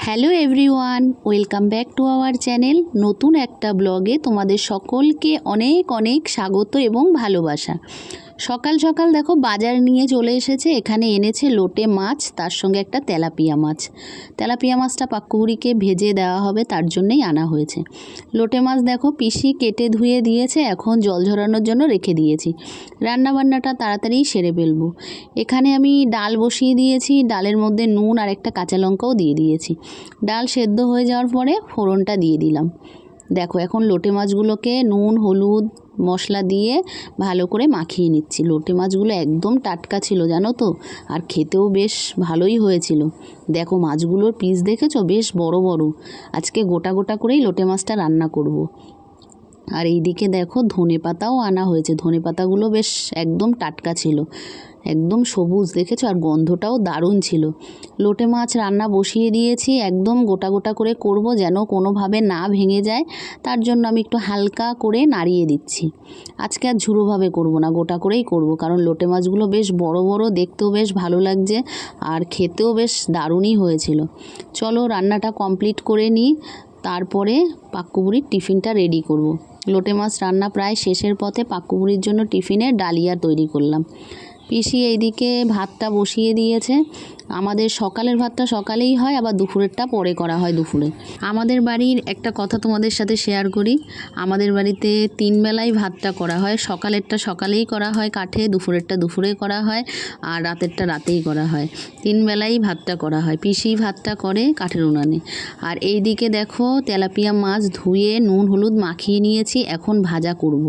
Hello everyone, welcome back to our channel. নতুন একটা ব্লগে তোমাদের সকলকে অনেক অনেক স্বাগত এবং ভালোবাসা। সকাল সকাল দেখো বাজার নিয়ে চলে এসেছে। এখানে এনেছে লোটে মাছ, তার সঙ্গে একটা তেলাপিয়া মাছ। তেলাপিয়া মাছটা পাক্কুবুড়িকে ভেজে দেওয়া হবে, তার জন্যই আনা হয়েছে। লোটে মাছ দেখো পিসি কেটে ধুয়ে দিয়েছে, এখন জল ঝরানোর জন্য রেখে দিয়েছি। রান্নাবান্নাটা তাড়াতাড়ি সেরে ফেলবো। এখানে আমি ডাল বসিয়ে দিয়েছি, ডালের মধ্যে নুন আর একটা কাঁচা লঙ্কাও দিয়ে দিয়েছি। ডাল সেদ্ধ হয়ে যাওয়ার পরে ফোড়নটা দিয়ে দিলাম। দেখো এখন লোটে মাছগুলোকে নুন হলুদ মশলা দিয়ে ভালো করে মাখিয়ে নিচ্ছি। লোটে মাছগুলো একদম টাটকা ছিল জানো তো, আর খেতেও বেশ ভালোই হয়েছিল। দেখো মাছগুলোর পিস দেখেছো, বেশ বড় বড়। আজকে গোটা গোটা করেই লোটে মাছটা রান্না করব। আর এইদিকে দেখো ধনে পাতাও আনা হয়েছে। ধনে পাতাগুলো বেশ একদম টাটকা ছিল, একদম সবুজ দেখেছো, আর গন্ধটাও দারুণ ছিল। লোটে মাছ রান্না বসিয়ে দিয়েছি, একদম গোটা গোটা করে করব যেন কোনোভাবে না ভেঙে যায়। তার জন্য আমি একটু হালকা করে নাড়িয়ে দিচ্ছি। আজকে আর ঝুড়োভাবে করব না, গোটা করেই করব, কারণ লোটে মাছগুলো বেশ বড় বড়, দেখতেও বেশ ভালো লাগছে আর খেতেও বেশ দারুণই হয়েছিল। চলো রান্নাটা কমপ্লিট করে নিই, তারপরে পাক্কুবুড়ির টিফিনটা রেডি করব। লোটে মাছ রান্না প্রায় শেষের পথে। পাক্কুবুড়ির জন্য টিফিনে ডালিয়া তৈরি করলাম। পিসি এইদিকে ভাতটা বসিয়ে দিয়েছে। আমাদের সকালের ভাতটা সকালেই হয়, আবার দুপুরেরটা পরে করা হয় দুপুরে। আমাদের বাড়ির একটা কথা তোমাদের সাথে শেয়ার করি। আমাদের বাড়িতে 3 বেলাই ভাতটা করা হয়। সকালেরটা সকালেই করা হয় কাঠে, দুপুরেরটা দুপুরে করা হয়, আর রাতেরটা রাতেই করা হয়। 3 বেলাই ভাতটা করা হয়। পিসি ভাতটা করে কাঠের উনানে। আর এই দিকে দেখো তেলাপিয়া মাছ ধুয়ে নুন হলুদ মাখিয়ে নিয়েছি, এখন ভাজা করব।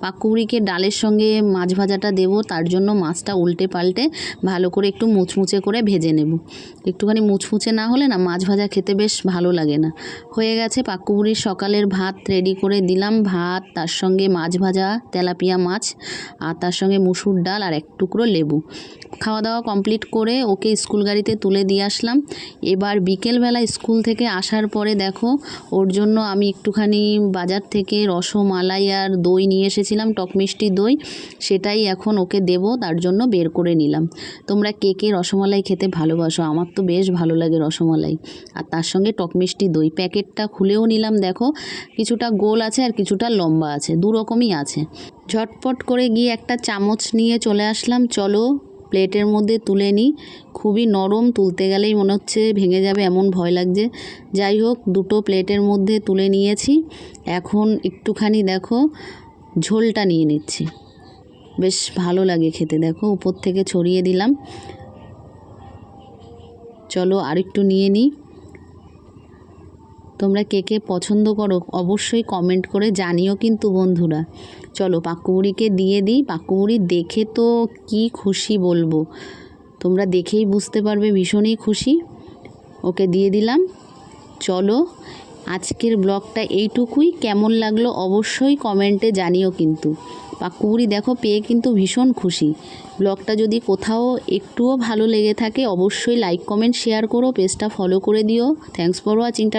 পাক্কুবুড়িকে ডালের সঙ্গে মাছ ভাজাটা দেবো, তার জন্য মাছটা উল্টে পাল্টে ভালো করে একটু মুচমুচে করে ভেজে নেব। একটুখানি মুচমুচে না হলে না মাছ ভাজা খেতে বেশ ভালো লাগে না। হয়ে গেছে, পাক্কুবুড়ির সকালের ভাত রেডি করে দিলাম। ভাত, তার সঙ্গে মাছ ভাজা তেলাপিয়া মাছ, আর তার সঙ্গে মুসুর ডাল আর এক টুকরো লেবু। খাওয়া দাওয়া কমপ্লিট করে ওকে স্কুল গাড়িতে তুলে দিয়ে আসলাম। এবার বিকেলবেলা স্কুল থেকে আসার পরে দেখো ওর জন্য আমি একটুখানি বাজার থেকে রসমালাই আর দই নিয়ে এসেছিলাম, টক মিষ্টি দই। সেটাই এখন ওকে দেব, তার জন্য বের করে নিলাম। তোমরা কে কে রসমালাই খেতে ভালোবাসো? আমার তো বেশ ভালো লাগে রসমালাই। আর তার সঙ্গে টক মিষ্টি দই। প্যাকেটটা খুলেও নিলাম, দেখো কিছুটা গোল আছে আর কিছুটা লম্বা আছে, দু রকমই আছে। ঝটপট করে গিয়ে একটা চামচ নিয়ে চলে আসলাম। চলো প্লেটের মধ্যে তুলে নিই। খুবই নরম, তুলতে গেলেই মনে হচ্ছে ভেঙে যাবে, এমন ভয় লাগছে। যাই হোক, দুটো প্লেটের মধ্যে তুলে নিয়েছি। এখন একটুখানি দেখো ঝোলটা নিয়ে নিচ্ছি, বেশ ভালো লাগে খেতে। দেখো উপর থেকে ছড়িয়ে দিলাম। চলো আরেকটু নিয়ে নিই। তোমরা কে কে পছন্দ করো অবশ্যই কমেন্ট করে জানিও কিন্তু বন্ধুরা। চলো পাক্কুবুড়িকে দিয়ে দিই। পাক্কুবুড়ি দেখে তো কি খুশি বলবো, তোমরা দেখেই বুঝতে পারবে, ভীষণই খুশি। ওকে দিয়ে দিলাম। চলো আজকের ব্লগটা এইটুকুই। কেমন লাগলো অবশ্যই কমেন্টে জানিও কিন্তু। পাক্কুবুড়ি দেখো পেয়ে কিন্তু ভীষণ খুশি। ব্লগটা যদি কোথাও একটুও ভালো লেগে থাকে অবশ্যই লাইক কমেন্ট শেয়ার করো, পেজটা ফলো করে দিও। Thanks for watching.